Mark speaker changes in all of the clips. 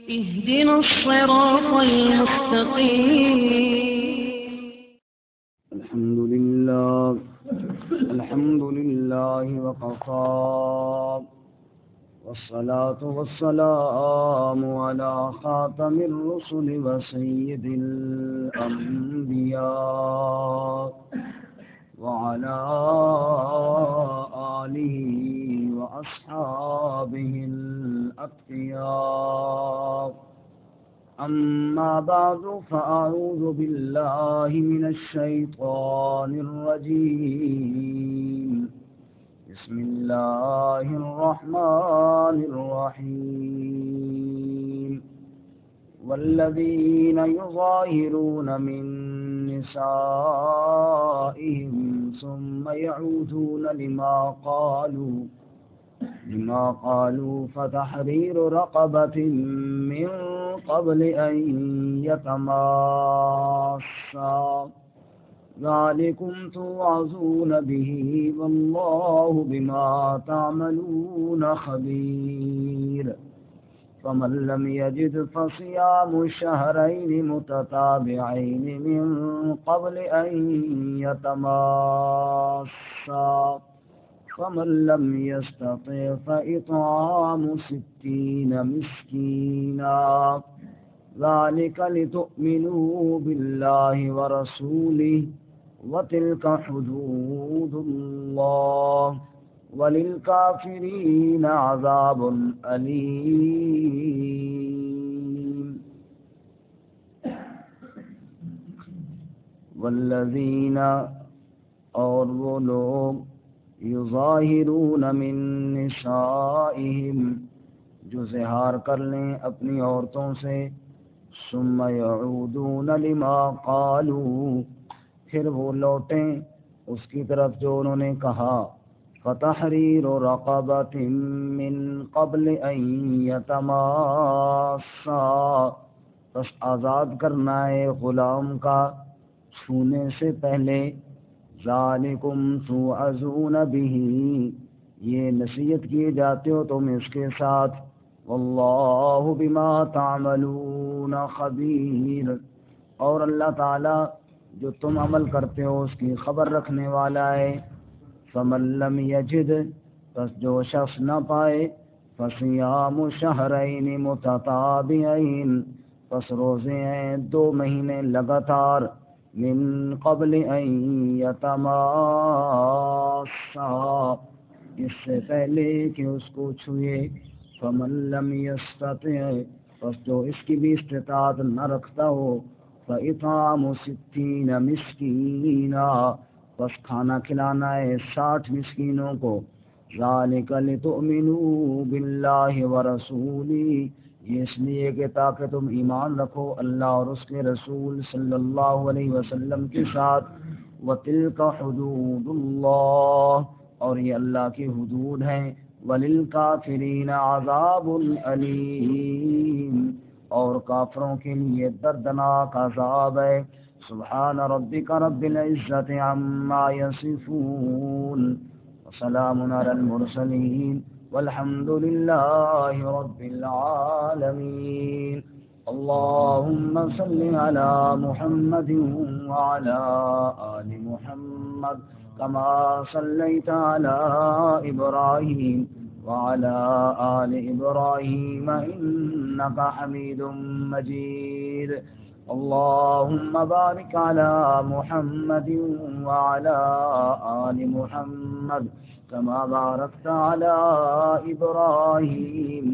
Speaker 1: اهدنا الصراط المستقيم.
Speaker 2: الحمد لله وكفى والصلاة والسلام على خاتم الرسل وسيد الأنبياء وعلى آله وأصحابه الأتقياء. أما بعد فأعوذ بالله من الشيطان الرجيم. بسم الله الرحمن الرحيم. والذين يظاهرون من نسائهم ثم يعودون لما قالوا فتحرير رقبة من قبل أن يتماسا ذلكم توعظون به والله بما تعملون خبير. فمن لم يجد فصيام شهرين متتابعين من قبل أن يتماسا فمن لم يستطع فإطعام 60 مسكينا ذلك لتؤمنوا بالله ورسوله وتلك حدود الله وللكافرين عذاب أليم. والذین اور وہ لوگ یظاہرون من نسائہم جو زہار کر لیں اپنی عورتوں سے، ثم یعودون لما قالوا پھر وہ لوٹیں اس کی طرف جو انہوں نے کہا، فتحریر رقبۃ من قبل ان یتماسا پس آزاد کرنا ہے غلام کا چھونے سے پہلے، ذالکم توعظون بہ یہ نصیحت کیے جاتے ہو تم اس کے ساتھ، واللہ بما تعملون خبیر اور اللہ تعالی جو تم عمل کرتے ہو اس کی خبر رکھنے والا ہے۔ فمن لم یجد پس جو شخص نہ پائے، فصیام شہرین متتابعین پس روزے ہیں 2 مہینے لگاتار، من قبل ان یتماسا اس سے پہلے کہ اس کو چھوئے، فمن لم یستطع پس جو اس کی بھی استطاعت نہ رکھتا ہو، فإطعام 60 مسکینا پس کھانا کھلانا ہے 60 مسکینوں کو، ذالک لتؤمنوا باللہ ورسولہ یہ اس لیے کہ تاکہ تم ایمان رکھو اللہ اور اس کے رسول صلی اللہ علیہ وسلم کے ساتھ، وَتِلْكَ حُدُودُ اللَّهِ اور یہ اللہ کی حدود ہیں، وَلِلْكَافِرِينَ عَذَابٌ أَلِيمٌ اور کافروں کے لیے دردناک عذاب ہے۔ سبحان ربک رب العزة عما یصفون وسلام علی المرسلین والحمد للہ رب العالمین۔ اللهم صل على محمد وعلى آل محمد كما صليت على إبراهيم وعلى آل إبراهيم إنك حميد مجيد۔ اللهم بارك على محمد وعلى آل محمد كما باركت على إبراهيم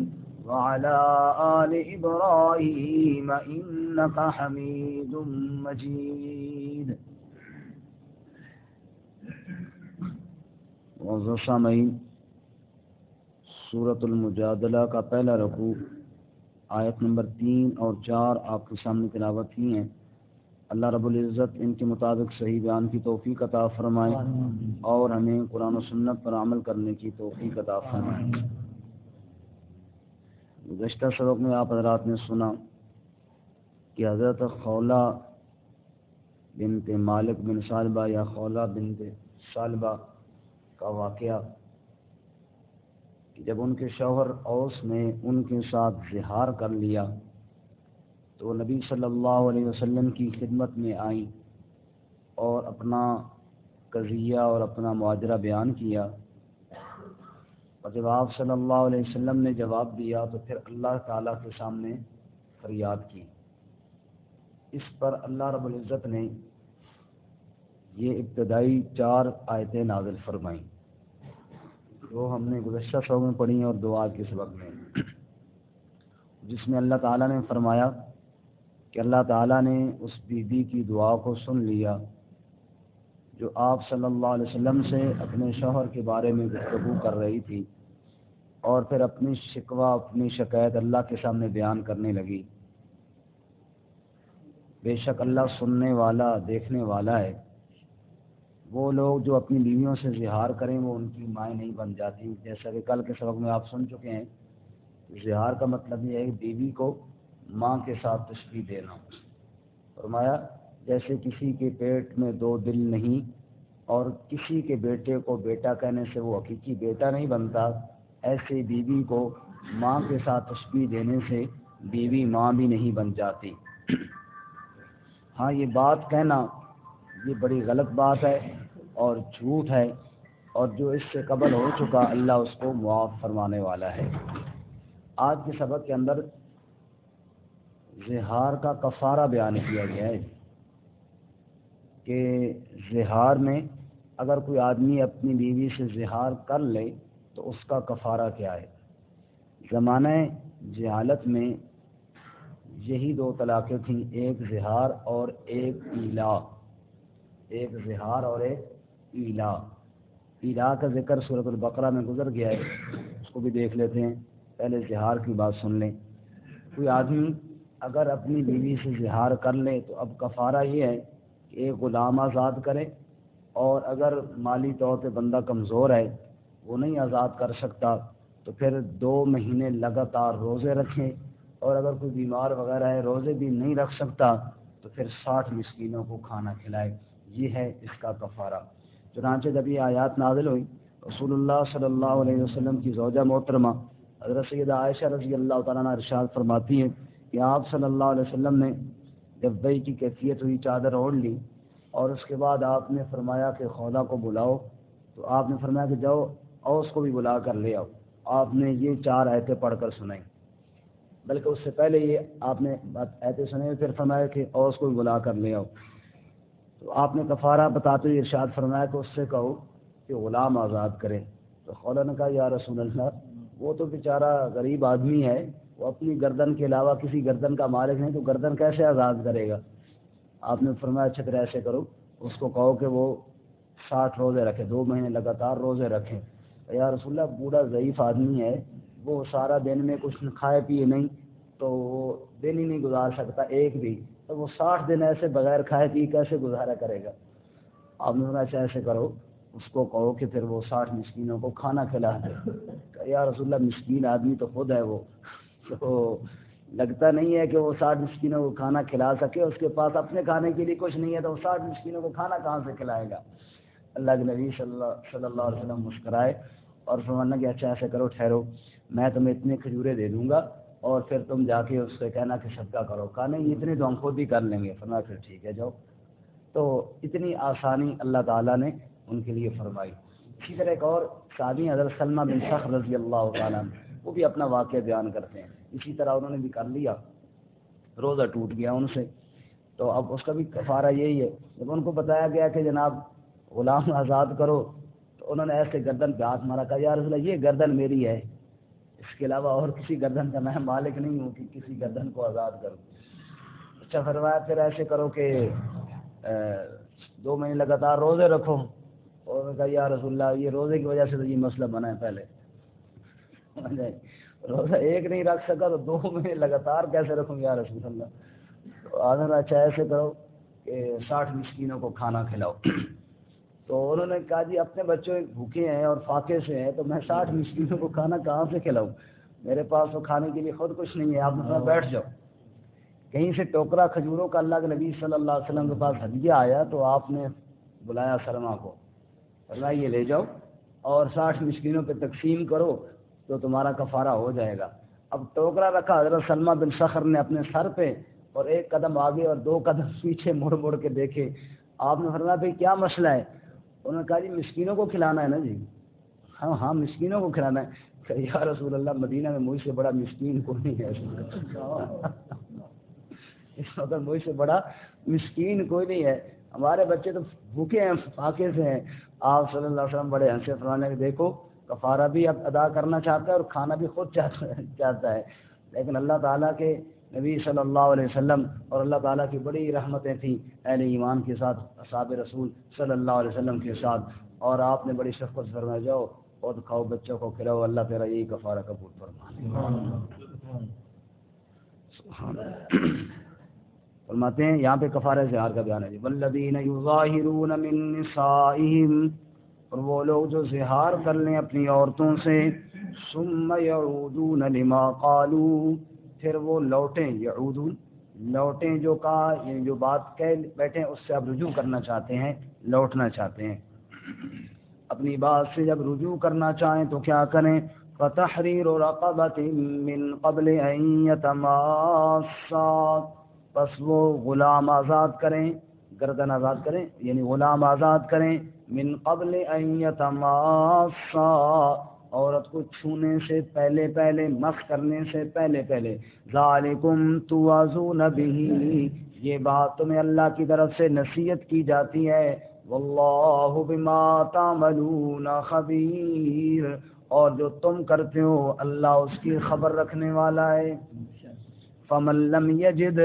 Speaker 2: وعلى آل إبراهيم إنك حميد مجيد۔ معزز سامعین، سورۃ المجادلہ کا پہلا رکوع آیت نمبر 3 اور 4 آپ کے سامنے تلاوت کی ہیں۔ اللہ رب العزت ان کے مطابق صحیح بیان کی توفیق عطا فرمائے اور ہمیں قرآن و سنت پر عمل کرنے کی توفیق عطا فرمائے۔ گزشتہ سبق میں آپ حضرات نے سنا کہ حضرت خولہ بنت مالک بن سالبہ یا خولہ بنت سالبہ کا واقعہ کہ جب ان کے شوہر اوس نے ان کے ساتھ زہار کر لیا تو وہ نبی صلی اللہ علیہ وسلم کی خدمت میں آئیں اور اپنا قضیہ اور اپنا ماجرا بیان کیا، اور جب آپ صلی اللہ علیہ وسلم نے جواب دیا تو پھر اللہ تعالیٰ کے سامنے فریاد کی۔ اس پر اللہ رب العزت نے یہ ابتدائی 4 آیتیں نازل فرمائیں، جو ہم نے گزشتہ سبق میں پڑھی ہیں اور دعا کے سبق میں، جس میں اللہ تعالیٰ نے فرمایا کہ اللہ تعالیٰ نے اس بی بی کی دعا کو سن لیا جو آپ صلی اللہ علیہ وسلم سے اپنے شوہر کے بارے میں گفتگو کر رہی تھی، اور پھر اپنی شکوہ اپنی شکایت اللہ کے سامنے بیان کرنے لگی۔ بے شک اللہ سننے والا دیکھنے والا ہے۔ وہ لوگ جو اپنی بیویوں سے زہار کریں وہ ان کی مائیں نہیں بن جاتی، جیسا کہ کل کے سبق میں آپ سن چکے ہیں۔ زہار کا مطلب یہ ہے کہ بیوی کو ماں کے ساتھ تشبیہ دینا۔ فرمایا جیسے کسی کے پیٹ میں 2 دل نہیں اور کسی کے بیٹے کو بیٹا کہنے سے وہ حقیقی بیٹا نہیں بنتا، ایسے بیوی کو ماں کے ساتھ تشبیہ دینے سے بیوی ماں بھی نہیں بن جاتی۔ ہاں، یہ بات کہنا یہ بڑی غلط بات ہے اور جھوٹ ہے، اور جو اس سے قبل ہو چکا اللہ اس کو معاف فرمانے والا ہے۔ آج کے سبق کے اندر زہار کا کفارہ بیان کیا گیا ہے کہ زہار میں اگر کوئی آدمی اپنی بیوی سے زہار کر لے تو اس کا کفارہ کیا ہے۔ زمانہ جہالت میں یہی 2 طلاقیں تھیں، ایک زہار اور ایک ایلا۔ ایک زہار اور ایک ایلا۔ ایلا کا ذکر سورۃ البقرہ میں گزر گیا ہے، اس کو بھی دیکھ لیتے ہیں۔ پہلے زہار کی بات سن لیں۔ کوئی آدمی اگر اپنی بیوی سے زہار کر لے تو اب کفارہ یہ ہے کہ ایک غلام آزاد کرے، اور اگر مالی طور پہ بندہ کمزور ہے وہ نہیں آزاد کر سکتا تو پھر 2 مہینے لگاتار روزے رکھیں، اور اگر کوئی بیمار وغیرہ ہے روزے بھی نہیں رکھ سکتا تو پھر 60 مسکینوں کو کھانا کھلائے۔ یہ ہے اس کا کفارہ۔ چنانچہ جب یہ آیات نازل ہوئی، رسول اللہ صلی اللہ علیہ وسلم کی زوجہ محترمہ حضرت سیدہ عائشہ رضی اللہ تعالیٰ عنہ ارشاد فرماتی ہیں کہ آپ صلی اللہ علیہ وسلم نے جب وحی کی کیفیت ہوئی چادر اوڑھ لی، اور اس کے بعد آپ نے فرمایا کہ خولہ کو بلاؤ، تو آپ نے فرمایا کہ جاؤ اوس کو بھی بلا کر لے آؤ۔ آپ نے یہ 4 آیتیں پڑھ کر سنائیں، بلکہ اس سے پہلے یہ آپ نے آیتیں سنیں پھر فرمایا کہ اوس کو بھی بلا کر لے آؤ۔ تو آپ نے کفارہ بتاتے ہوئے ارشاد فرمایا کہ اس سے کہو کہ غلام آزاد کرے۔ تو خولہ نے کہا یا رسول اللہ، وہ تو بیچارہ غریب آدمی ہے، وہ اپنی گردن کے علاوہ کسی گردن کا مالک نہیں، تو گردن کیسے آزاد کرے گا؟ آپ نے فرمایا اچھا پھر ایسے کرو، اس کو کہو کہ وہ 60 روزے رکھے، 2 مہینے لگاتار روزے رکھیں۔ یا رسول اللہ، بوڑھا ضعیف آدمی ہے، وہ سارا دن میں کچھ کھائے پیے نہیں تو وہ دن ہی نہیں گزار سکتا ایک بھی، تو وہ 60 دن ایسے بغیر کھائے پیے کیسے گزارا کرے گا؟ آپ نے فرمایا ایسے کرو، اس کو کہو کہ پھر وہ 60 مسکینوں کو کھانا کھلا دے۔ یا رسول اللہ، مسکین آدمی تو خود ہے، وہ تو لگتا نہیں ہے کہ وہ 60 مسکینوں کو کھانا کھلا سکے، اس کے پاس اپنے کھانے کے لیے کچھ نہیں ہے تو وہ 60 مسکینوں کو کھانا کہاں سے کھلائے گا؟ اللہ کے نبی صلی اللہ علیہ وسلم مسکرائے اور فرمانا کہ اچھا ایسے کرو، ٹھہرو، میں تمہیں اتنے کھجورے دے دوں گا اور پھر تم جا کے اس سے کہنا کہ صدقہ کرو۔ کہا نہیں، اتنے تو ہم خود ہی کر لیں گے۔ فرمایا پھر ٹھیک ہے جاؤ۔ تو اتنی آسانی اللہ تعالیٰ نے ان کے لیے فرمائی۔ اسی طرح ایک اور صحابی حضرت سلمہ بن صخر رضی اللہ تعالیٰ عنہ، وہ بھی اپنا واقعہ بیان کرتے ہیں۔ اسی طرح انہوں نے بھی کر لیا، روزہ ٹوٹ گیا ان سے، تو اب اس کا بھی کفارہ یہی ہے۔ جب ان کو بتایا گیا کہ جناب غلام آزاد کرو تو انہوں نے ایسے گردن پہ ہاتھ مارا، کہا یا رسول اللہ یہ گردن میری ہے، اس کے علاوہ اور کسی گردن کا میں مالک نہیں ہوں کہ کسی گردن کو آزاد کروں۔ اچھا فرمایا پھر ایسے کرو کہ 2 مہینے لگاتار روزے رکھو، اور کہا یا رسول اللہ یہ روزے کی وجہ سے تو یہ مسئلہ بنا ہے، پہلے روزہ ایک نہیں رکھ سکا تو 2 مہینے لگاتار کیسے رکھوں یا رسول اللہ؟ تو آدھا اچھا ایسے کرو کہ 60 مسکینوں کو کھانا کھلاؤ۔ تو انہوں نے کہا جی اپنے بچوں بھوکے ہیں اور فاقے سے ہیں تو میں 60 مسکینوں کو کھانا کہاں سے کھلاؤں؟ میرے پاس تو کھانے کے لیے خود کچھ نہیں ہے۔ آپ نے کہا بیٹھ جاؤ۔ کہیں سے ٹوکرا کھجوروں کا اللہ کے نبی صلی اللہ علیہ وسلم کے پاس ہدیہ آیا تو آپ نے بلایا سلمہ کو، فرمایا یہ لے جاؤ اور 60 مسکینوں پہ تقسیم کرو، تو تمہارا کفارہ ہو جائے گا۔ اب ٹوکرا رکھا حضرت سلمہ بن صخر نے اپنے سر پہ، اور ایک قدم آگے اور 2 قدم پیچھے مڑ مڑ کے دیکھے۔ آپ نے فرمایا بھائی کیا مسئلہ ہے؟ انہوں نے کہا جی مسکینوں کو کھلانا ہے نا جی۔ ہاں ہاں مسکینوں کو کھلانا ہے۔ کہ یا رسول اللہ مدینہ میں مجھ سے بڑا مسکین کوئی نہیں ہے، اس وقت مجھ سے بڑا مسکین کوئی نہیں ہے، ہمارے بچے تو بھوکے ہیں، فاقے سے ہیں۔ آپ صلی اللہ علیہ وسلم بڑے ہنسے، فرمانے کہ دیکھو کفارہ بھی اب ادا کرنا چاہتا ہے اور کھانا بھی خود چاہتا ہے، لیکن اللہ تعالیٰ کے نبی صلی اللہ علیہ وسلم اور اللہ تعالیٰ کی بڑی رحمتیں تھیں اہل ایمان کے ساتھ، اصحاب رسول صلی اللہ علیہ وسلم کے ساتھ، اور آپ نے بڑی شفقت سے فرمایا جاؤ اور کھاؤ، بچوں کو کھلاؤ، اللہ تیرا یہی کفارہ قبول فرمائے۔ فرماتے ہیں یہاں پہ کفارہ زہار کا بیان ہے جی، والذین یظاہرون من نسائہم، اور وہ لوگ جو زہار کر لیں اپنی عورتوں سے، ثم یعودون لما قالوا، پھر وہ لوٹیں، یعودون لوٹیں، جو کہا یعنی جو بات کہہ بیٹھے اس سے اب رجوع کرنا چاہتے ہیں، لوٹنا چاہتے ہیں، اپنی بات سے جب رجوع کرنا چاہیں تو کیا کریں؟ فَتَحْرِيرُ رَقَبَةٍ مِّن قَبْلِ أَن يَتَمَاسَّا، پس وہ غلام آزاد کریں، گردن آزاد کریں یعنی غلام آزاد کریں، من قبل ان یتماسا، عورت کو چھونے سے پہلے پہلے، مس کرنے سے پہلے پہلے، ذالکم توعظون بہ، یہ بات تمہیں اللہ کی طرف سے نصیحت کی جاتی ہے، واللہ بما تعملون خبیر، اور جو تم کرتے ہو اللہ اس کی خبر رکھنے والا ہے۔ فمن لم یجد،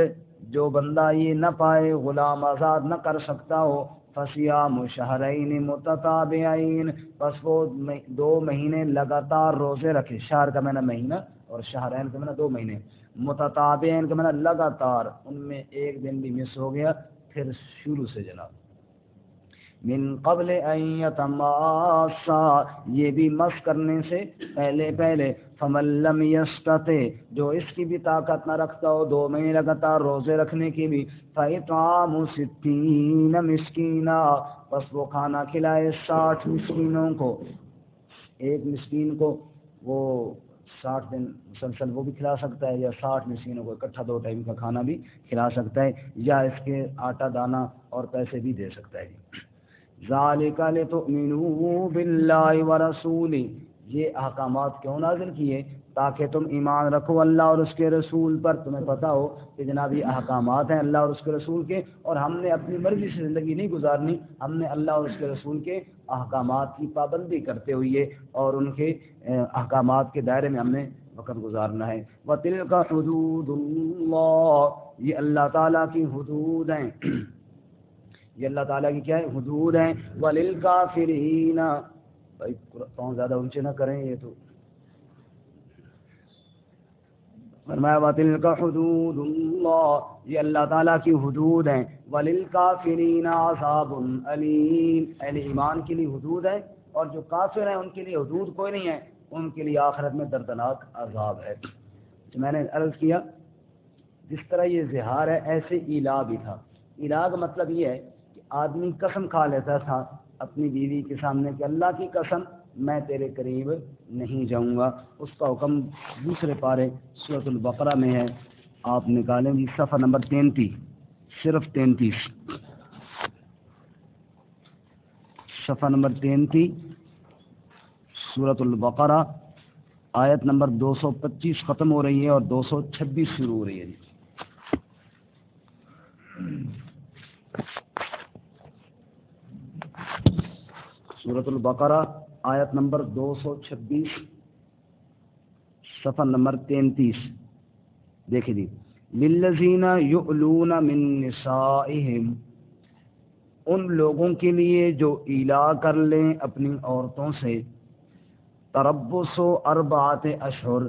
Speaker 2: جو بندہ یہ نہ پائے، غلام آزاد نہ کر سکتا ہو، فصیام شہرین متتابعین، بس وہ 2 مہینے لگاتار روزے رکھے، شہر کا معنی مہینہ اور شہرین کا معنی 2 مہینے، متتابعین کا معنی لگاتار، ان میں ایک دن بھی مس ہو گیا پھر شروع سے جناب، من قبل ان یتماسا، یہ بھی مس کرنے سے پہلے پہلے، فمن لم یستطع، جو اس کی بھی طاقت نہ رکھتا ہو 2 مہینے لگاتار روزے رکھنے کی بھی، فاطعام 60 مسکینا، بس وہ کھانا کھلائے 60 مسکینوں کو، ایک مسکین کو وہ 60 دن مسلسل وہ بھی کھلا سکتا ہے، یا 60 مسکینوں کو اکٹھا 2 ٹائم کا کھانا بھی کھلا سکتا ہے، یا اس کے آٹا دانہ اور پیسے بھی دے سکتا ہے۔ ذالک لتؤمنوا باللہ ورسولہ، یہ احکامات کیوں نازل کیے؟ تاکہ تم ایمان رکھو اللہ اور اس کے رسول پر، تمہیں پتہ ہو کہ جناب یہ احکامات ہیں اللہ اور اس کے رسول کے، اور ہم نے اپنی مرضی سے زندگی نہیں گزارنی، ہم نے اللہ اور اس کے رسول کے احکامات کی پابندی کرتے ہوئے اور ان کے احکامات کے دائرے میں ہم نے وقت گزارنا ہے۔ وَتِلْكَ حُدُودُ اللَّهِ، یہ اللہ تعالیٰ کی حدود ہیں، یہ اللہ تعالیٰ کی کیا ہے؟ حدود ہیں۔ وَلِلْكَافِرِينَ، بھائی پاؤں زیادہ اونچے نہ کریں، یہ تو فرمایا وَتِلْكَ حُدُودُ اللَّهِ، یہ اللہ تعالیٰ کی حدود ہیں۔ وَلِلْكَافِرِينَ عَذَابٌ أَلِيمٌ، اہل ایمان کے لیے حدود ہے، اور جو کافر ہیں ان کے لیے حدود کوئی نہیں ہے، ان کے لیے آخرت میں دردناک عذاب ہے۔ تو میں نے عرض کیا جس طرح یہ زہار ہے ایسے ایلا بھی تھا۔ ایلا کا مطلب یہ ہے کہ آدمی قسم کھا لیتا تھا اپنی بیوی کے سامنے کہ اللہ کی قسم میں تیرے قریب نہیں جاؤں گا، اس کا حکم دوسرے پارے سورۃ البقرہ میں ہے، آپ نکالیں گی صفحہ نمبر 33، صرف 33، صفحہ نمبر 33 سورۃ البقرہ، آیت نمبر 225 ختم ہو رہی ہے اور 226 شروع ہو رہی ہے۔ سورۃ البقرہ آیت نمبر 226 صفحہ نمبر 33، دیکھیں جی، للذین یؤلون من نسائہم، ان لوگوں کے لیے جو ایلا کر لیں اپنی عورتوں سے، تربص 4 اشہر،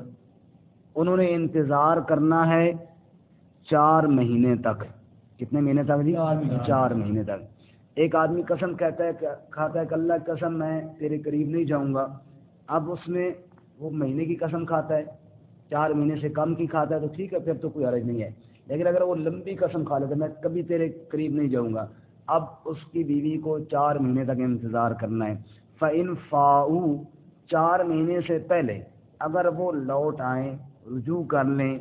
Speaker 2: انہوں نے انتظار کرنا ہے 4 مہینے تک۔ کتنے مہینے تک جی؟ 4 مہینے تک۔ ایک آدمی قسم کھاتا ہے کہ اللہ کی قسم میں تیرے قریب نہیں جاؤں گا، اب اس میں وہ مہینے کی قسم کھاتا ہے، 4 مہینے سے کم کی کھاتا ہے تو ٹھیک ہے، پھر تو کوئی حرج نہیں ہے، لیکن اگر وہ لمبی قسم کھا لیتا ہے میں کبھی تیرے قریب نہیں جاؤں گا، اب اس کی بیوی کو 4 مہینے تک انتظار کرنا ہے۔ فَإِن فَاءُوا، 4 مہینے سے پہلے اگر وہ لوٹ آئیں رجوع کر لیں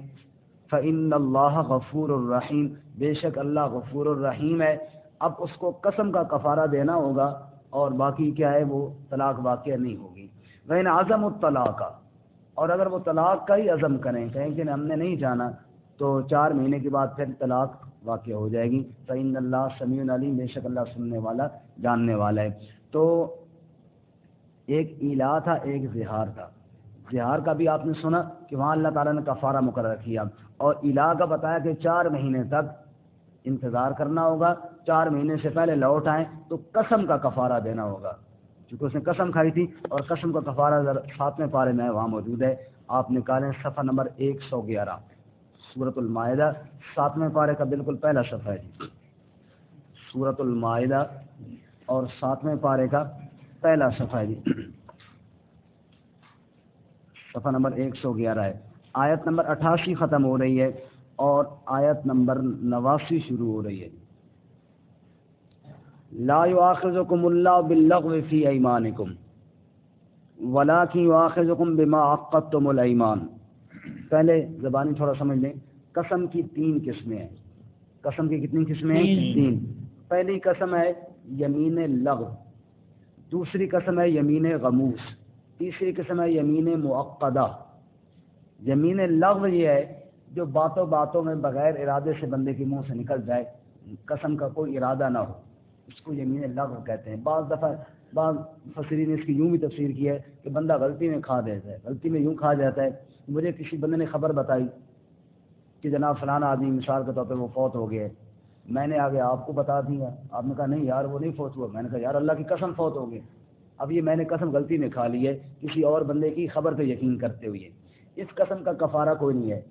Speaker 2: فإن اللہ غفور الرحیم، بے شک اللہ غفور الرحیم ہے. اب اس کو قسم کا کفارہ دینا ہوگا اور باقی کیا ہے وہ طلاق واقع نہیں ہوگی. وَإِنْ عَزَمُوا الطَّلَاقَ، اور اگر وہ طلاق کا ہی عزم کریں، کہیں کہ ہم نے نہیں جانا، تو 4 مہینے کے بعد پھر طلاق واقع ہو جائے گی. فإن اللہ سمیع علیم، بے شک اللہ سننے والا جاننے والا ہے. تو ایک ایلا تھا، ایک زہار تھا. زہار کا بھی آپ نے سنا کہ وہاں اللہ تعالیٰ نے کفارہ مقرر کیا، اور ایلا کا بتایا کہ 4 مہینے تک انتظار کرنا ہوگا. 4 مہینے سے پہلے لوٹ آئیں تو قسم کا کفارہ دینا ہوگا، چونکہ اس نے قسم کھائی تھی. اور قسم کا کفارہ 7ویں پارے میں وہاں موجود ہے، آپ نکالیں صفحہ نمبر 111 سورۃ المائدہ، 7ویں پارے کا بالکل پہلا صفحہ ہے جی. سورۃ المائدہ اور 7ویں پارے کا پہلا صفحہ ہے جی، صفحہ نمبر 111 ہے. آیت نمبر 88 ختم ہو رہی ہے اور آیت نمبر 89 شروع ہو رہی ہے. لا یؤاخذکم اللہ باللغو فی ایمانکم ولکن یؤاخذکم بما عقدتم الایمان. پہلے زبانی تھوڑا سمجھ لیں. قسم کی 3 قسمیں ہیں. قسم کی کتنی قسمیں ہیں؟ 3. پہلی قسم ہے یمین لغو، دوسری قسم ہے یمین غموس، تیسری قسم ہے یمین معقدہ. یمین لغو یہ ہے جو باتوں باتوں میں بغیر ارادے سے بندے کے منہ سے نکل جائے، قسم کا کوئی ارادہ نہ ہو، اس کو یمین لغو کہتے ہیں. بعض دفعہ بعض مفسرین نے اس کی یوں بھی تفسیر کی ہے کہ بندہ غلطی میں کھا دیتا ہے. غلطی میں یوں کھا جاتا ہے. مجھے کسی بندے نے خبر بتائی کہ جناب فلانا آدمی مثال کے طور پہ وہ فوت ہو گیا ہے. میں نے آگے آپ کو بتا دیا، آپ نے کہا نہیں یار وہ نہیں فوت ہوا. میں نے کہا یار اللہ کی قسم فوت ہو گیا. اب یہ میں نے قسم غلطی میں کھا لی ہے کسی اور بندے کی خبر پہ یقین کرتے ہوئے. اس قسم کا کفارہ کوئی نہیں ہے،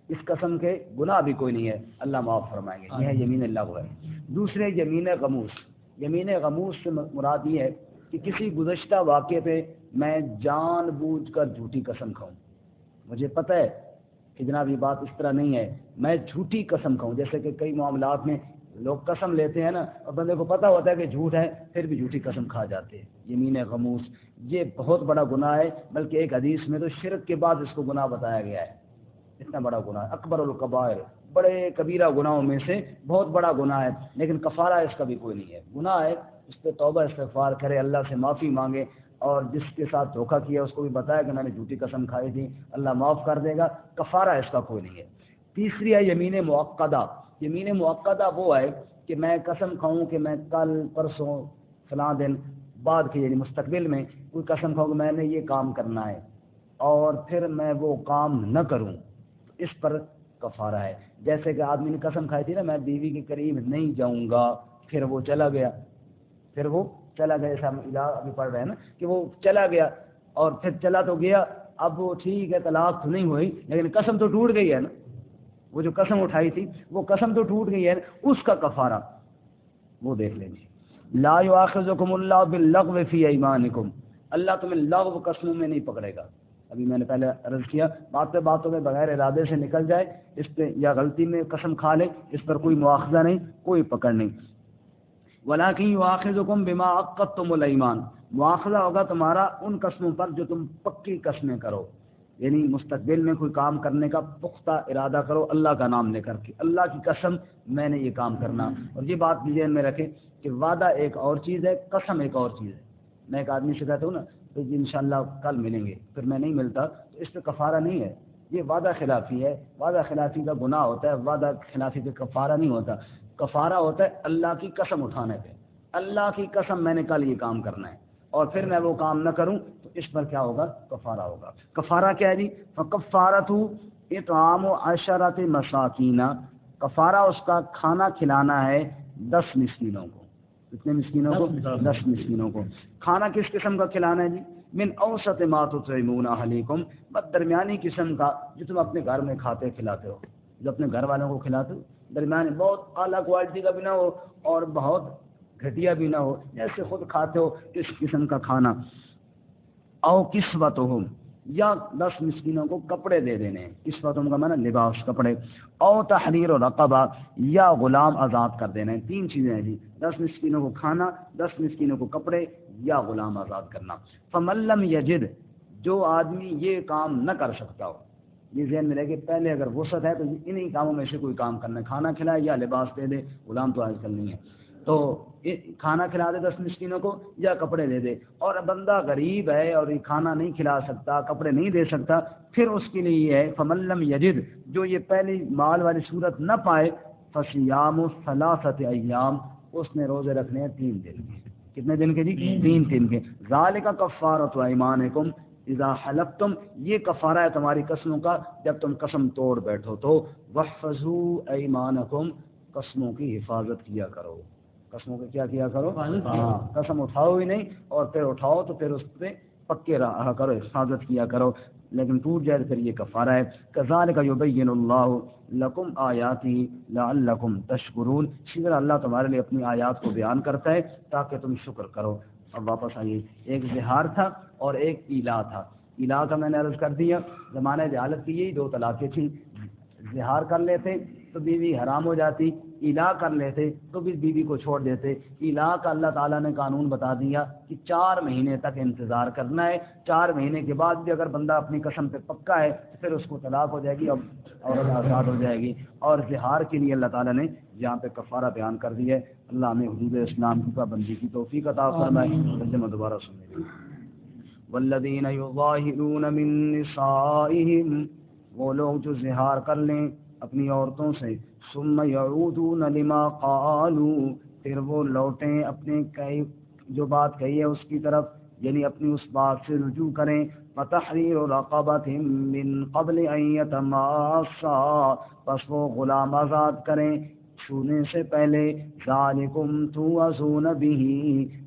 Speaker 2: اس قسم کے گناہ بھی کوئی نہیں ہے، اللہ معاف فرمائیں گے. یہ ہے یمین لغو ہے. دوسرے یمین غموس. یمین غموس سے مراد یہ ہے کہ کسی گزشتہ واقعے پہ میں جان بوجھ کر جھوٹی قسم کھاؤں. مجھے پتہ ہے کہ جناب یہ بات اس طرح نہیں ہے، میں جھوٹی قسم کھاؤں. جیسے کہ کئی معاملات میں لوگ قسم لیتے ہیں نا اور بندے کو پتہ ہوتا ہے کہ جھوٹ ہے پھر بھی جھوٹی قسم کھا جاتے ہیں. یمین غموس یہ بہت بڑا گناہ ہے، بلکہ ایک حدیث میں تو شرک کے بعد اس کو گناہ بتایا گیا ہے. اتنا بڑا گناہ ہے، اکبر الکبائر، بڑے کبیرہ گناہوں میں سے بہت بڑا گناہ ہے. لیکن کفارہ اس کا بھی کوئی نہیں ہے. گناہ ہے، اس پہ توبہ استغفار کرے، اللہ سے معافی مانگے، اور جس کے ساتھ دھوکہ کیا اس کو بھی بتایا کہ میں نے جھوٹی قسم کھائی تھی، اللہ معاف کر دے گا. کفارہ اس کا کوئی نہیں ہے. تیسری ہے یمین معقدہ. یمین معقدہ وہ ہے کہ میں قسم کھاؤں کہ میں کل پرسوں فلاں دن بعد کے یعنی مستقبل میں کوئی قسم کھاؤں کہ میں نے یہ کام کرنا ہے اور پھر میں وہ کام نہ کروں، اس پر کفارہ ہے. جیسے کہ آدمی نے قسم کھائی تھی نا میں بیوی کے قریب نہیں جاؤں گا، پھر وہ چلا گیا، جیسا ہم ابھی پڑھ رہے ہیں نا کہ وہ چلا گیا اور پھر چلا تو گیا. اب وہ ٹھیک ہے طلاق تو نہیں ہوئی لیکن قسم تو ٹوٹ گئی ہے نا. وہ جو قسم اٹھائی تھی وہ قسم تو ٹوٹ گئی ہے، اس کا کفارہ وہ دیکھ لیں گے. لا یؤاخذکم اللہ باللغو فی ایمانکم، اللہ تمہیں لغو قسموں میں نہیں پکڑے گا. ابھی میں نے پہلے عرض کیا باتوں میں بغیر ارادے سے نکل جائے اس پہ یا غلطی میں قسم کھا لے اس پر کوئی مواخذہ نہیں، کوئی پکڑ نہیں. ولیکن یؤاخذکم بما عقدتم الایمان، مواخذہ ہوگا تمہارا ان قسموں پر جو تم پکی قسمیں کرو، یعنی مستقبل میں کوئی کام کرنے کا پختہ ارادہ کرو اللہ کا نام لے کر کے، اللہ کی قسم میں نے یہ کام کرنا. اور یہ بات ذہن میں رکھیں کہ وعدہ ایک اور چیز ہے، قسم ایک اور چیز ہے. میں ایک آدمی سے کہتا ہوں نا تو جی انشاءاللہ کل ملیں گے، پھر میں نہیں ملتا تو اس پہ کفارہ نہیں ہے، یہ وعدہ خلافی ہے. وعدہ خلافی کا گناہ ہوتا ہے، وعدہ خلافی پہ کفارہ نہیں ہوتا. کفارہ ہوتا ہے اللہ کی قسم اٹھانے پہ، اللہ کی قسم میں نے کل یہ کام کرنا ہے اور پھر میں وہ کام نہ کروں تو اس پر کیا ہوگا؟ کفارہ ہوگا. کفارہ کیا ہے جی؟ فَكَفَّارَتُ اطعام 10 مساکین، کفارہ اس کا کھانا کھلانا ہے 10 مسکینوں کو. کتنے مسکینوں کو؟ 10 مسکینوں کو. کھانا کس قسم کا کھلانا ہے جی؟ من اوسط ما تطعمون اہلیکم، درمیانی قسم کا جو تم اپنے گھر میں کھاتے کھلاتے ہو، جو اپنے گھر والوں کو کھلاتے ہو. درمیانی، بہت اعلیٰ کوالٹی کا بھی نہ ہو اور بہت گھٹیا بھی نہ ہو، جیسے خود کھاتے ہو اس قسم کا کھانا. او کسوتہم، یا 10 مسکینوں کو کپڑے دے دینے. کسوتہم کا معنی لباس، کپڑے. او تحریر رقبہ، یا غلام آزاد کر دینے. 3 چیزیں ہیں جی، 10 مسکینوں کو کھانا، 10 مسکینوں کو کپڑے یا غلام آزاد کرنا. فمن لم یجد، جو آدمی یہ کام نہ کر سکتا ہو، یہ ذہن میں رہے کہ پہلے اگر وسعت ہے تو انہی کاموں میں سے کوئی کام کرنا ہے، کھانا کھلائے یا لباس دے دے، غلام تو آج کل نہیں ہے، تو کھانا کھلا دے 10 مسکینوں کو یا کپڑے دے دے، اور بندہ غریب ہے اور یہ کھانا نہیں کھلا سکتا، کپڑے نہیں دے سکتا، پھر اس کے لیے یہ ہے فمن لم یجد، جو یہ پہلی مال والی صورت نہ پائے، فصیام 3 ایام، اس نے روزے رکھنے ہیں 3 دن کے۔ کتنے دن کے جی؟ 3 دن کے۔ ذالک کفارۃ ایمانکم اذا حلفتم، یہ کفارہ ہے تمہاری قسموں کا جب تم قسم توڑ بیٹھو تو۔ واحفظوا ایمانکم، قسموں کی حفاظت کیا کرو، قسموں کی کیا کرو؟ ہاں، قسم اٹھاؤ ہی نہیں، اور پھر اٹھاؤ تو پھر اس پہ پکے رہا کرو، حفاظت کیا کرو، لیکن ٹوٹ جائے تو پھر یہ کفارہ ہے۔ کذالک یبین اللہ لکم آیاتہ لعلکم تشکرون، اسی طرح اللہ تمہارے لیے اپنی آیات کو بیان کرتا ہے تاکہ تم شکر کرو۔ اب واپس آئیے، ایک زہار تھا اور ایک ایلا تھا۔ ایلا کا میں نے عرض کر دیا، زمانہ جہالت کی یہی 2 طلاقیں تھیں، زہار کر لیتے تو بیوی حرام ہو جاتی، ایلا کر لیتے تو بھی بیوی کو چھوڑ دیتے۔ ایلا کا اللہ تعالیٰ نے قانون بتا دیا کہ 4 مہینے تک انتظار کرنا ہے، 4 مہینے کے بعد بھی اگر بندہ اپنی قسم پہ پکا ہے تو پھر اس کو طلاق ہو جائے گی، اب عورت آزاد ہو جائے گی۔ اور زہار کے لیے اللہ تعالیٰ نے یہاں پہ کفارہ بیان کر دی ہے۔ اللہ ہمیں حدود اسلام کی پابندی کی توفیق عطا فرمائے۔ ترجمہ دوبارہ سنیں۔ والذین یظاہرون من نسائہم، وہ لوگ جو زہار کر لیں اپنی عورتوں سے، ثم یعودون لما قالوا، پھر وہ لوٹیں اپنے جو بات کہی ہے اس کی طرف، یعنی اپنی اس بات سے رجوع کریں، فتحریر رقبۃ من قبل ان یتماسا، پس وہ غلام آزاد کریں چھونے سے پہلے، ذالکم توعظون بہ،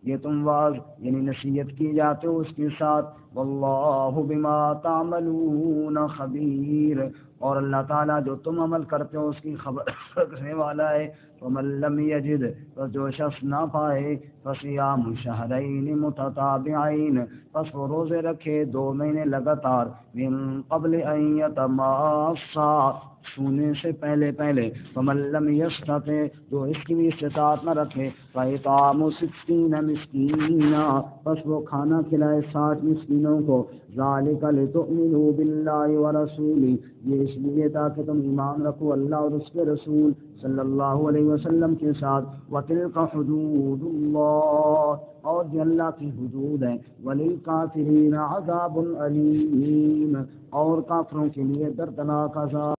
Speaker 2: یہ تم واعظ یعنی نصیحت کی جاتے ہو اس کے ساتھ، واللہ بما تعملون خبیر، اور اللہ تعالیٰ جو تم عمل کرتے ہو اس کی خبر رکھنے والا ہے۔ ومن لم یجد، تو جو شخص نہ پائے، فصیام شہرین متتابعین، پس وہ روزے رکھے 2 مہینے لگاتار، من قبل ان یتماسا، چھونے سے پہلے، ومن لم یستطع، جو اس کی بھی استطاعت نہ رکھے، فاطعام 60 مسکینا، پس وہ کھانا کھلائے 60 مسکینوں کو، ذالک لتؤمنوا باللہ ورسولہ، یہ اس لیے تاکہ تم ایمان رکھو اللہ اور اس کے رسول صلی اللہ علیہ وسلم کے ساتھ، وتلک حدود اللہ، اور یہ اللہ کی حدود ہیں، وللکافرین عذاب علیم، اور کافروں کے لیے دردناک عذاب